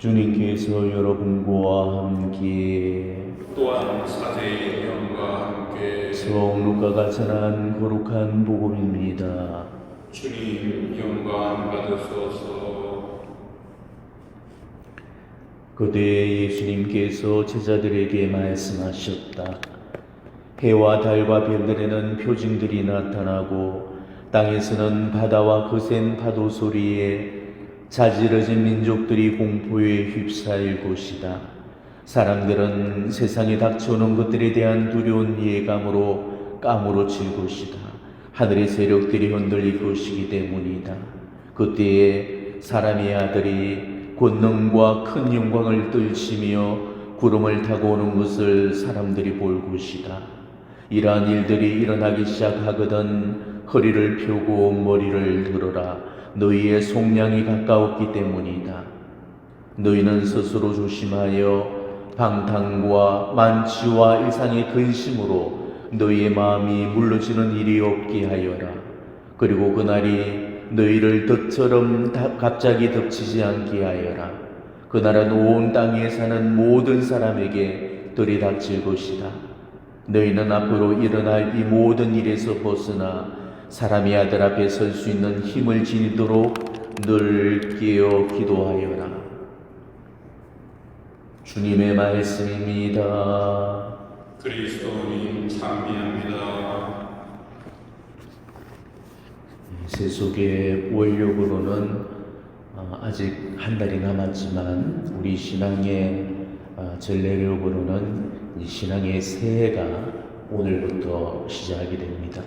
주님께서 여러분과 함께 또한 사제의 영과 함께 성록 루카가 전한 거룩한 복음입니다. 주님 영광 받으소서. 그때 예수님께서 제자들에게 말씀하셨다. 해와 달과 별들에는 표징들이 나타나고 땅에서는 바다와 거센 파도 소리에 자지러진 민족들이 공포에 휩싸일 것이다. 사람들은 세상에 닥쳐오는 것들에 대한 두려운 예감으로 까무러칠 것이다. 하늘의 세력들이 흔들릴 것이기 때문이다. 그때에 사람의 아들이 권능과 큰 영광을 떨치며 구름을 타고 오는 것을 사람들이 볼 것이다. 이러한 일들이 일어나기 시작하거든 허리를 펴고 머리를 들어라. 너희의 속량이 가까웠기 때문이다. 너희는 스스로 조심하여 방탕과 만취와 일상의 근심으로 너희의 마음이 물러지는 일이 없게 하여라. 그리고 그날이 너희를 덫처럼 갑자기 덮치지 않게 하여라. 그날은 온 땅에 사는 모든 사람에게 들이닥칠 것이다. 너희는 앞으로 일어날 이 모든 일에서 벗어나 사람의 아들 앞에 설 수 있는 힘을 지니도록 늘 깨어 기도하여라. 주님의 말씀입니다. 그리스도님 찬미합니다. 세속의 원력으로는 아직 한 달이 남았지만 우리 신앙의 전례력으로는 이 신앙의 새해가 오늘부터 시작이 됩니다.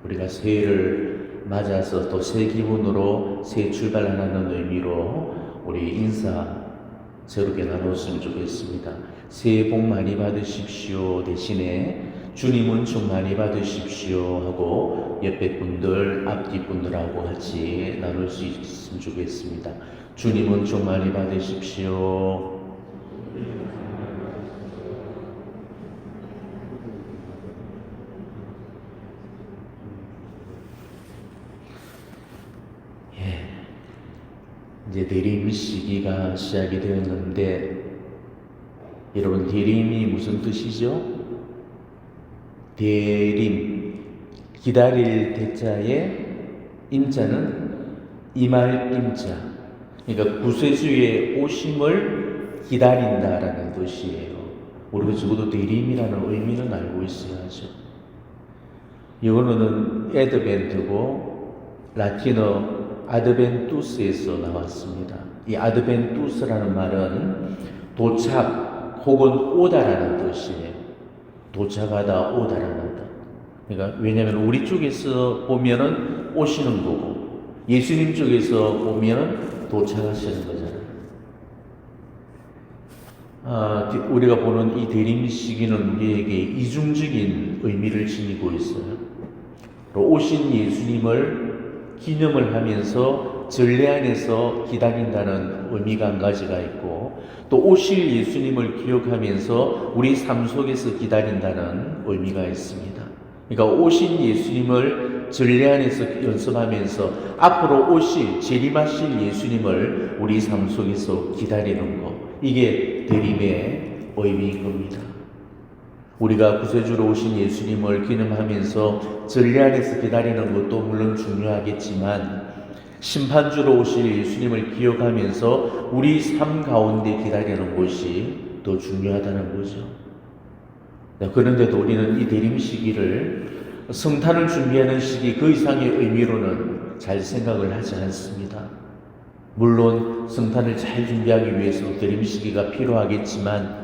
우리가 새해를 맞아서 또 새 기분으로 새 출발하는 의미로 우리 인사 새롭게 나눴으면 좋겠습니다. 새해 복 많이 받으십시오 대신에 주님은 좀 많이 받으십시오 하고 옆에 분들, 앞뒤 분들하고 같이 나눌 수 있으면 좋겠습니다. 주님은 좀 많이 받으십시오. 이제 대림 시기가 시작이 되었는데 여러분 대림이 무슨 뜻이죠? 대림, 기다릴 대자에 임자는 임할 임자. 그러니까 구세주의 오심을 기다린다라는 뜻이에요. 우리가 적어도 대림이라는 의미는 알고 있어야죠. 영어로는 에드벤트고 라틴어 아드벤투스에서 나왔습니다. 이 아드벤투스라는 말은 도착 혹은 오다라는 뜻이에요. 도착하다, 오다라는 뜻. 그러니까 왜냐하면 우리 쪽에서 보면은 오시는 거고 예수님 쪽에서 보면은 도착하시는 거잖아요. 우리가 보는 이 대림 시기는 우리에게 이중적인 의미를 지니고 있어요. 오신 예수님을 기념을 하면서 전례 안에서 기다린다는 의미가 한 가지가 있고 또 오실 예수님을 기억하면서 우리 삶 속에서 기다린다는 의미가 있습니다. 그러니까 오신 예수님을 전례 안에서 연습하면서 앞으로 오실 재림하실 예수님을 우리 삶 속에서 기다리는 것, 이게 대림의 의미인 겁니다. 우리가 구세주로 오신 예수님을 기념하면서 전례 안에서 기다리는 것도 물론 중요하겠지만 심판주로 오실 예수님을 기억하면서 우리 삶 가운데 기다리는 것이 더 중요하다는 거죠. 그런데도 우리는 이 대림 시기를 성탄을 준비하는 시기 그 이상의 의미로는 잘 생각을 하지 않습니다. 물론 성탄을 잘 준비하기 위해서 대림 시기가 필요하겠지만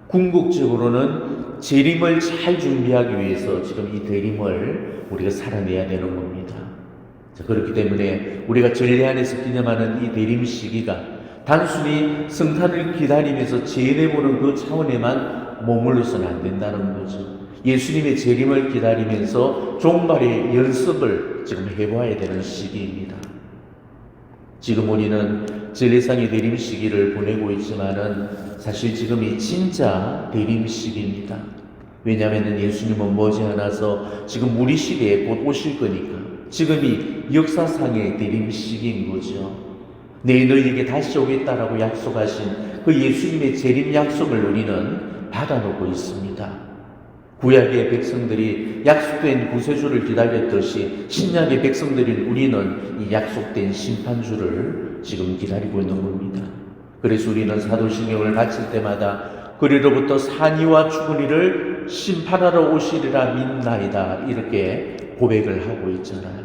궁극적으로는 재림을 잘 준비하기 위해서 지금 이 대림을 우리가 살아내야 되는 겁니다. 그렇기 때문에 우리가 전례 안에서 기념하는 이 대림 시기가 단순히 성탄을 기다리면서 재내보는 그 차원에만 머물러서는 안 된다는 거죠. 예수님의 재림을 기다리면서 종말의 연습을 지금 해봐야 되는 시기입니다. 지금 우리는 전례상의 대림 시기를 보내고 있지만은 사실 지금이 진짜 대림 시기입니다. 왜냐하면 예수님은 머지않아서 지금 우리 시대에 곧 오실 거니까 지금이 역사상의 대림 시기인 거죠. 내 너희에게 다시 오겠다라고 약속하신 그 예수님의 재림 약속을 우리는 받아놓고 있습니다. 구약의 백성들이 약속된 구세주를 기다렸듯이 신약의 백성들인 우리는 이 약속된 심판주를 지금 기다리고 있는 겁니다. 그래서 우리는 사도신경을 바칠 때마다 그리로부터 산이와 죽은 이를 심판하러 오시리라 믿나이다 이렇게 고백을 하고 있잖아요.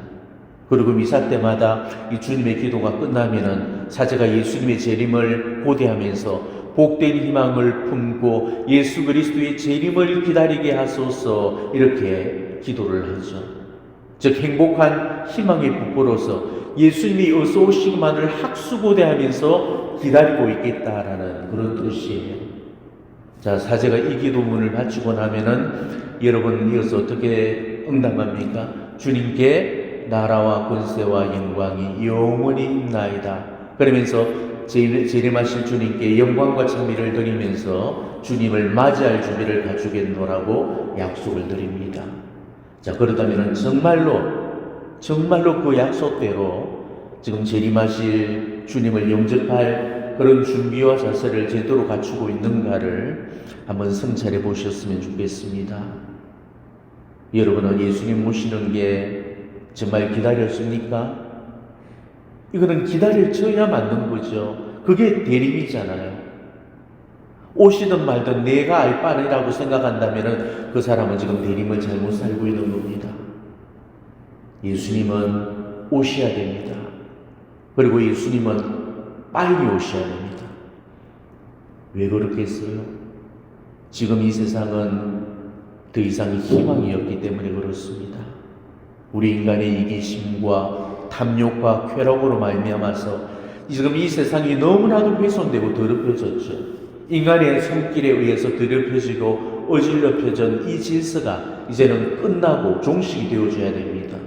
그리고 미사 때마다 이 주님의 기도가 끝나면은 사제가 예수님의 재림을 고대하면서 복된 희망을 품고 예수 그리스도의 재림을 기다리게 하소서 이렇게 기도를 하죠. 즉 행복한 희망에 부풀어서 예수님이 어서 오시기만을 학수고대하면서 기다리고 있겠다라는 그런 뜻이에요. 자, 사제가 이 기도문을 바치고 나면은 여러분 이어서 어떻게 응답합니까? 주님께 나라와 권세와 영광이 영원히 있나이다. 그러면서 재림하실 주님께 영광과 찬미를 드리면서 주님을 맞이할 준비를 갖추겠노라고 약속을 드립니다. 자, 그렇다면 정말로 그 약속대로 지금 재림하실 주님을 영접할 그런 준비와 자세를 제대로 갖추고 있는가를 한번 성찰해 보셨으면 좋겠습니다. 여러분은 예수님 모시는 게 정말 기다렸습니까? 이거는 기다려져야 맞는 거죠. 그게 대림이잖아요. 오시든 말든 내가 알 바라고 생각한다면 그 사람은 지금 대림을 잘못 살고 있는 겁니다. 예수님은 오셔야 됩니다. 그리고 예수님은 빨리 오셔야 됩니다. 왜 그렇겠어요? 지금 이 세상은 더 이상 희망이 없기 때문에 그렇습니다. 우리 인간의 이기심과 탐욕과 쾌락으로 말미암아서 지금 이 세상이 너무나도 훼손되고 더럽혀졌죠. 인간의 손길에 의해서 더럽혀지고 어질러펴진 이 질서가 이제는 끝나고 종식이 되어줘야 됩니다.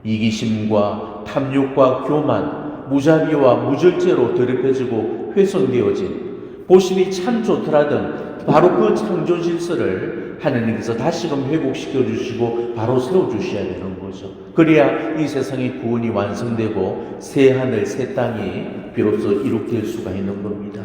이기심과 탐욕과 교만, 무자비와 무절제로 더럽혀지고 훼손되어진 보심이 참 좋더라든 바로 그 창조 질서를 하나님께서 다시금 회복시켜 주시고 바로 세워 주셔야 되는 거죠. 그래야 이 세상의 구원이 완성되고 새 하늘 새 땅이 비로소 이룩될 수가 있는 겁니다.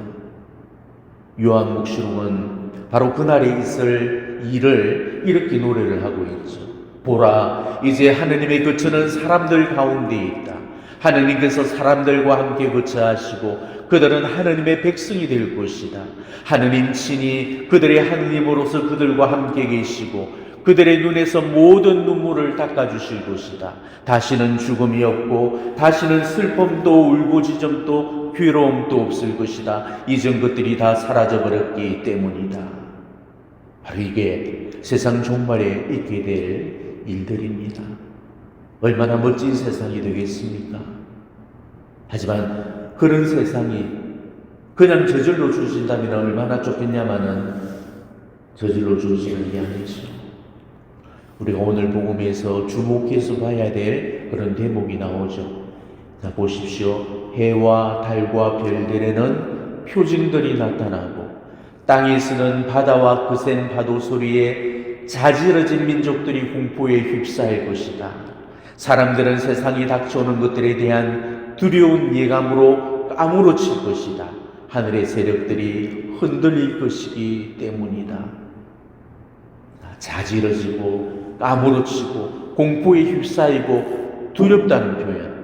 요한묵시록은 바로 그날에 있을 일을 이렇게 노래를 하고 있죠. 보라, 이제 하느님의 거처는 사람들 가운데 있다. 하느님께서 사람들과 함께 거처하시고 그들은 하느님의 백성이 될 것이다. 하느님 친히 그들의 하느님으로서 그들과 함께 계시고 그들의 눈에서 모든 눈물을 닦아주실 것이다. 다시는 죽음이 없고 다시는 슬픔도 울부짖음도 괴로움도 없을 것이다. 이전 것들이 다 사라져버렸기 때문이다. 바로 이게 세상 종말에 있게 될 일들입니다. 얼마나 멋진 세상이 되겠습니까? 하지만 그런 세상이 그냥 저절로 주신다면 얼마나 좋겠냐마는 저절로 주시는 게 아니죠. 우리가 오늘 복음에서 주목해서 봐야 될 그런 대목이 나오죠. 자, 보십시오. 해와 달과 별들에는 표징들이 나타나고 땅에서는 바다와 거센 파도 소리에 자지러진 민족들이 공포에 휩싸일 것이다. 사람들은 세상이 닥쳐오는 것들에 대한 두려운 예감으로 까무러칠 것이다. 하늘의 세력들이 흔들릴 것이기 때문이다. 자지러지고 까무러치고 공포에 휩싸이고 두렵다는 표현.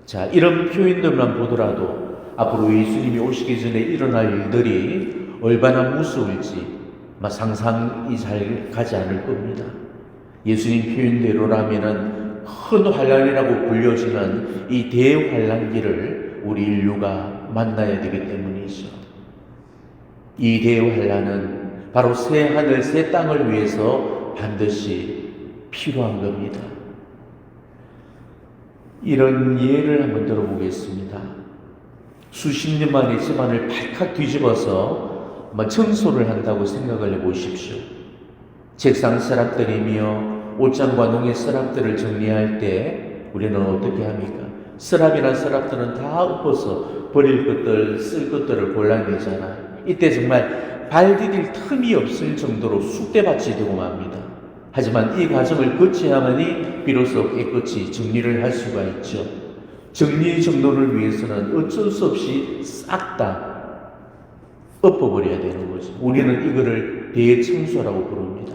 자, 이런 표현들만 보더라도 앞으로 예수님이 오시기 전에 일어날 일들이 얼마나 무서울지 상상이 잘 가지 않을 겁니다. 예수님 표현대로라면은 큰 환란이라고 불려지는 이 대환란기를 우리 인류가 만나야 되기 때문이죠. 이 대환란은 바로 새 하늘 새 땅을 위해서 반드시 필요한 겁니다. 이런 예를 한번 들어보겠습니다. 수십 년 만에 집안을 발칵 뒤집어서 청소를 한다고 생각을 해보십시오. 책상 서랍들이며 옷장과 농의 서랍들을 정리할 때 우리는 어떻게 합니까? 서랍이나 서랍들은 다 엎어서 버릴 것들, 쓸 것들을 골라내잖아요. 이때 정말 발 디딜 틈이 없을 정도로 쑥대밭이 되고 맙니다. 하지만 이 과정을 거쳐야만이 비로소 깨끗이 정리를 할 수가 있죠. 정리정돈을 위해서는 어쩔 수 없이 싹 다 엎어버려야 되는 거죠. 우리는 이거를 대청소라고 부릅니다.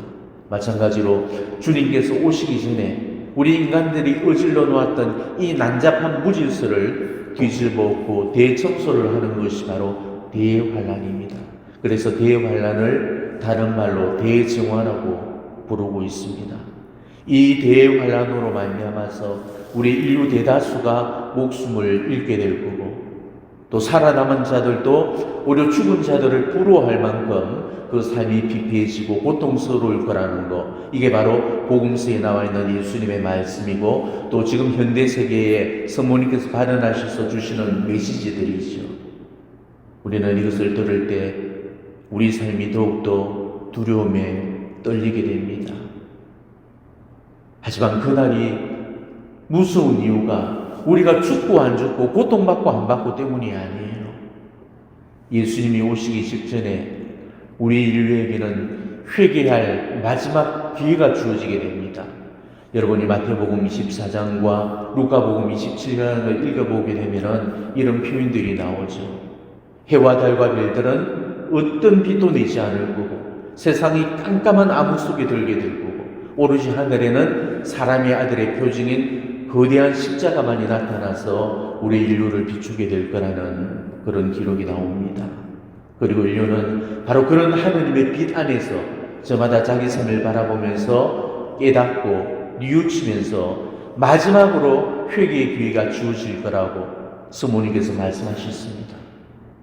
마찬가지로 주님께서 오시기 전에 우리 인간들이 어질러 놓았던 이 난잡한 무질서를 뒤집어엎고 대청소를 하는 것이 바로 대환란입니다. 그래서 대환란을 다른 말로 대정화라고 부르고 있습니다. 이 대환란으로 말미암아서 우리 인류 대다수가 목숨을 잃게 될 거고, 또 살아남은 자들도 오히려 죽은 자들을 부러워할 만큼 그 삶이 피폐해지고 고통스러울 거라는 것, 이게 바로 복음서에 나와 있는 예수님의 말씀이고, 또 지금 현대 세계에 성모님께서 발언하셔서 주시는 메시지들이죠. 우리는 이것을 들을 때 우리 삶이 더욱더 두려움에 떨리게 됩니다. 하지만 그날이 무서운 이유가 우리가 죽고 안 죽고 고통받고 안 받고 때문이 아니에요. 예수님이 오시기 직전에 우리 인류에게는 회개할 마지막 기회가 주어지게 됩니다. 여러분이 마태복음 24장과 루카복음 27장을 읽어보게 되면 이런 표현들이 나오죠. 해와 달과 별들은 어떤 빛도 내지 않을 거고, 세상이 깜깜한 암흑 속에 들게 될 거고, 오로지 하늘에는 사람의 아들의 표징인 거대한 십자가만이 나타나서 우리 인류를 비추게 될 거라는 그런 기록이 나옵니다. 그리고 인류는 바로 그런 하느님의 빛 안에서 저마다 자기 삶을 바라보면서 깨닫고 뉘우치면서 마지막으로 회개의 기회가 주어질 거라고 성모님께서 말씀하셨습니다.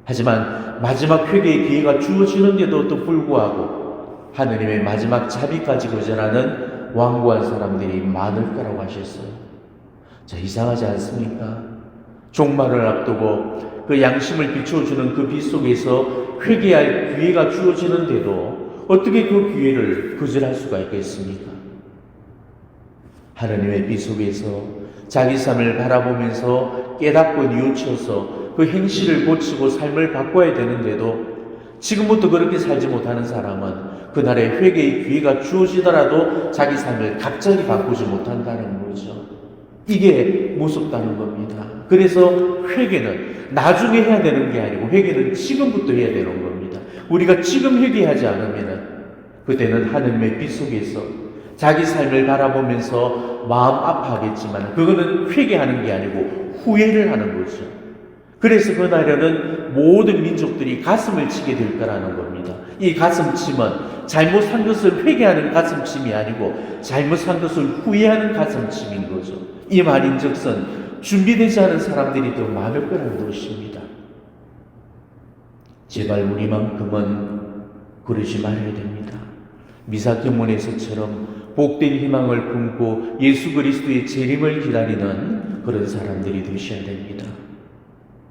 하지만 마지막 회개의 기회가 주어지는데도 또 불구하고 하느님의 마지막 자비까지 거절하는 완고한 사람들이 많을 거라고 하셨어요. 자, 이상하지 않습니까? 종말을 앞두고 그 양심을 비춰주는 그 빛 속에서 회개할 기회가 주어지는데도 어떻게 그 기회를 거절할 수가 있겠습니까? 하느님의 빛 속에서 자기 삶을 바라보면서 깨닫고 뉘우쳐서 그 행실을 고치고 삶을 바꿔야 되는데도 지금부터 그렇게 살지 못하는 사람은 그날의 회개의 기회가 주어지더라도 자기 삶을 갑자기 바꾸지 못한다는 거죠. 이게 무섭다는 겁니다. 그래서 회개는 나중에 해야 되는 게 아니고 회개는 지금부터 해야 되는 겁니다. 우리가 지금 회개하지 않으면 그때는 하느님의 빛 속에서 자기 삶을 바라보면서 마음 아파하겠지만 그거는 회개하는 게 아니고 후회를 하는 거죠. 그래서 그날에는 모든 민족들이 가슴을 치게 될 거라는 겁니다. 이 가슴침은 잘못한 것을 회개하는 가슴침이 아니고 잘못한 것을 후회하는 가슴침인 거죠. 이 말인즉슨 준비되지 않은 사람들이 더 많을 거라는 것입니다. 제발 우리만큼은 그러지 말아야 됩니다. 미사경문에서처럼 복된 희망을 품고 예수 그리스도의 재림을 기다리는 그런 사람들이 되셔야 됩니다.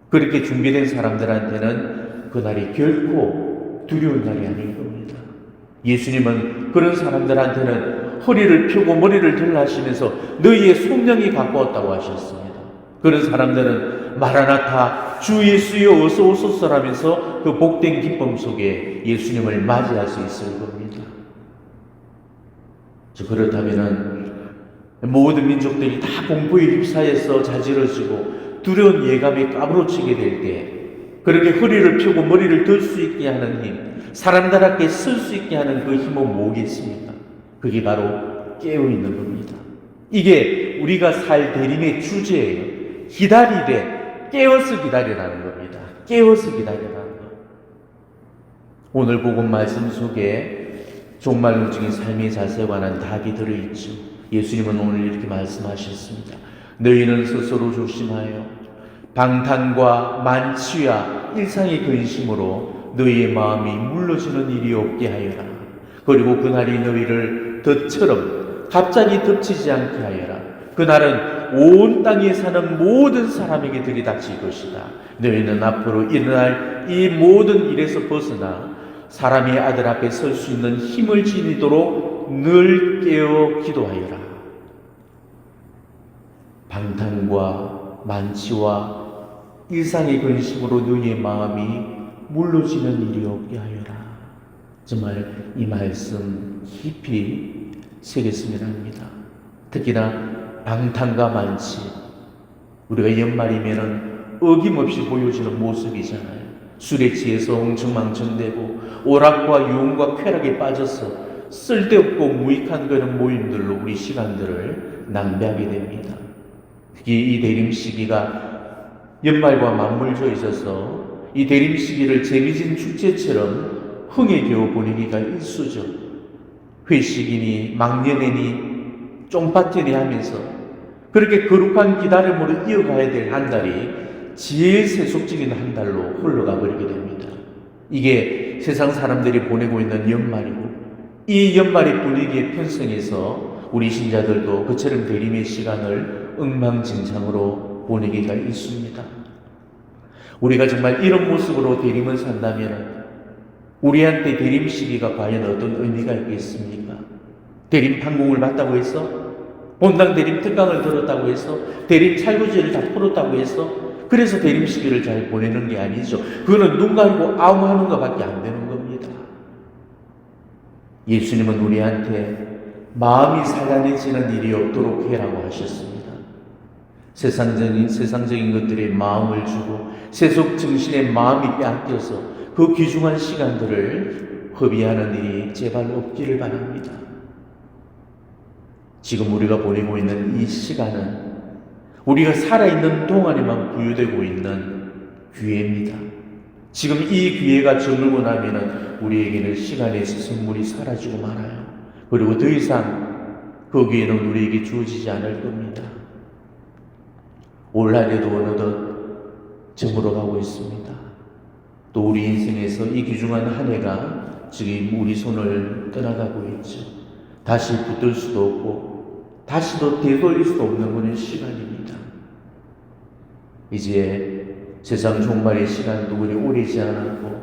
그렇게 준비된 사람들한테는 그날이 결코 두려운 날이 아닐 겁니다. 예수님은 그런 사람들한테는 허리를 펴고 머리를 들라하시면서 너희의 속량이 가까웠다고 하셨습니다. 그런 사람들은 마라나타 주 예수여 어서 오소서라면서 그 복된 기쁨 속에 예수님을 맞이할 수 있을 겁니다. 그렇다면 모든 민족들이 다 공포에 휩싸여서 자지러지고 두려운 예감에 까무러치게 될 때 그렇게 허리를 펴고 머리를 들 수 있게 하는 힘, 사람들답게 쓸 수 있게 하는 그 힘은 뭐겠습니까? 그게 바로 깨어있는 겁니다. 이게 우리가 살 대림의 주제예요. 기다리되 깨어서 기다리라는 겁니다. 깨어서 기다리라는 것. 오늘 복음 말씀 속에 종말 후적인 삶의 자세에 관한 답이 들어있죠. 예수님은 오늘 이렇게 말씀하셨습니다. 너희는 스스로 조심하여 방탕과 만취와 일상의 근심으로 너희의 마음이 물러지는 일이 없게 하여라. 그리고 그날이 너희를 덫처럼 갑자기 덮치지 않게 하여라. 그날은 온 땅에 사는 모든 사람에게 들이닥칠 것이다. 너희는 앞으로 일어날 이 모든 일에서 벗어나 사람의 아들 앞에 설 수 있는 힘을 지니도록 늘 깨어 기도하여라. 방탕과 만취와 일상의 근심으로 너희의 마음이 물러지는 일이 없게 하여라. 정말 이 말씀 깊이 새겼으면 합니다. 특히나 방탕과 만취, 우리가 연말이면은 어김없이 보여지는 모습이잖아요. 술에 취해서 엉청망청되고 오락과 유흥과 쾌락에 빠져서 쓸데없고 무익한 그런 모임들로 우리 시간들을 낭비하게 됩니다. 특히 이 대림 시기가 연말과 맞물려 있어서 이 대림 시기를 재미진 축제처럼 흥에 겨워 보내기가 일쑤죠. 회식이니 막년회니 쫑파티니 하면서 그렇게 거룩한 기다림으로 이어가야 될 한 달이 제일 세속적인 한 달로 흘러가 버리게 됩니다. 이게 세상 사람들이 보내고 있는 연말이고, 이 연말의 분위기에 편성해서 우리 신자들도 그처럼 대림의 시간을 엉망진창으로 보내기가 있습니다. 우리가 정말 이런 모습으로 대림을 산다면 우리한테 대림 시기가 과연 어떤 의미가 있겠습니까? 대림 판공을 받다고 해서, 본당 대림 특강을 들었다고 해서, 대림 찰구지를 다 풀었다고 해서 그래서 대림 시기를 잘 보내는 게 아니죠. 그거는 눈 가리고 아웅 하는 것밖에 안 되는 겁니다. 예수님은 우리한테 마음이 산란해지는 일이 없도록 해라고 하셨습니다. 세상적인 것들에 마음을 주고 세속 정신에 마음이 빼앗겨서 그 귀중한 시간들을 허비하는 일이 제발 없기를 바랍니다. 지금 우리가 보내고 있는 이 시간은 우리가 살아있는 동안에만 부여되고 있는 기회입니다. 지금 이 기회가 저물고 나면은 우리에게는 시간의 선물이 사라지고 말아요. 그리고 더 이상 그 기회는 우리에게 주어지지 않을 겁니다. 올 한해도 어느덧 저물어가고 있습니다. 또 우리 인생에서 이 귀중한 한 해가 지금 우리 손을 떠나가고 있죠. 다시 붙들 수도 없고 다시도 되돌릴 수도 없는 그런 시간입니다. 이제 세상 종말의 시간도 우리 오래지 않았고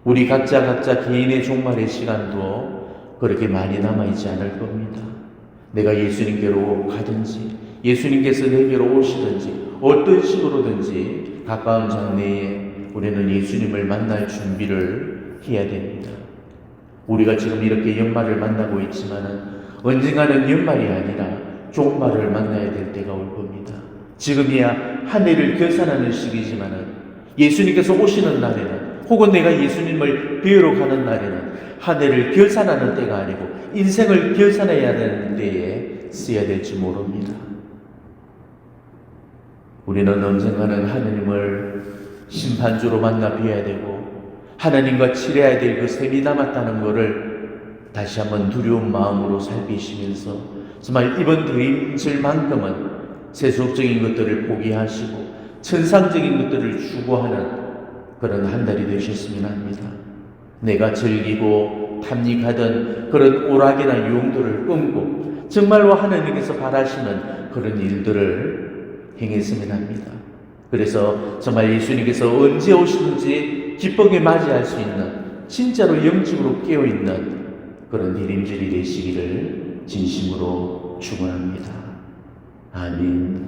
우리 각자 개인의 종말의 시간도 그렇게 많이 남아있지 않을 겁니다. 내가 예수님께로 가든지 예수님께서 내게로 오시든지 어떤 식으로든지 가까운 장래에 우리는 예수님을 만날 준비를 해야 됩니다. 우리가 지금 이렇게 연말을 만나고 있지만은 언젠가는 연말이 아니라 종말을 만나야 될 때가 올 겁니다. 지금이야 한 해를 결산하는 시기지만은 예수님께서 오시는 날에는 혹은 내가 예수님을 뵈러 가는 날에는 한 해를 결산하는 때가 아니고 인생을 결산해야 되는 때에 쓰여야 될지 모릅니다. 우리는 언젠가는 하느님을 심판주로 만나 뵈야 되고 하나님과 치러야 될 그 셈이 남았다는 것을 다시 한번 두려운 마음으로 살피시면서 정말 이번 대림절만큼은 세속적인 것들을 포기하시고 천상적인 것들을 추구하는 그런 한 달이 되셨으면 합니다. 내가 즐기고 탐닉하던 그런 오락이나 유흥들을 끊고 정말로 하나님께서 바라시는 그런 일들을 행했으면 합니다. 그래서 정말 예수님께서 언제 오시든지 기쁘게 맞이할 수 있는 진짜로 영적으로 깨어있는 그런 대림절이 되시기를 진심으로 축원합니다. 아멘.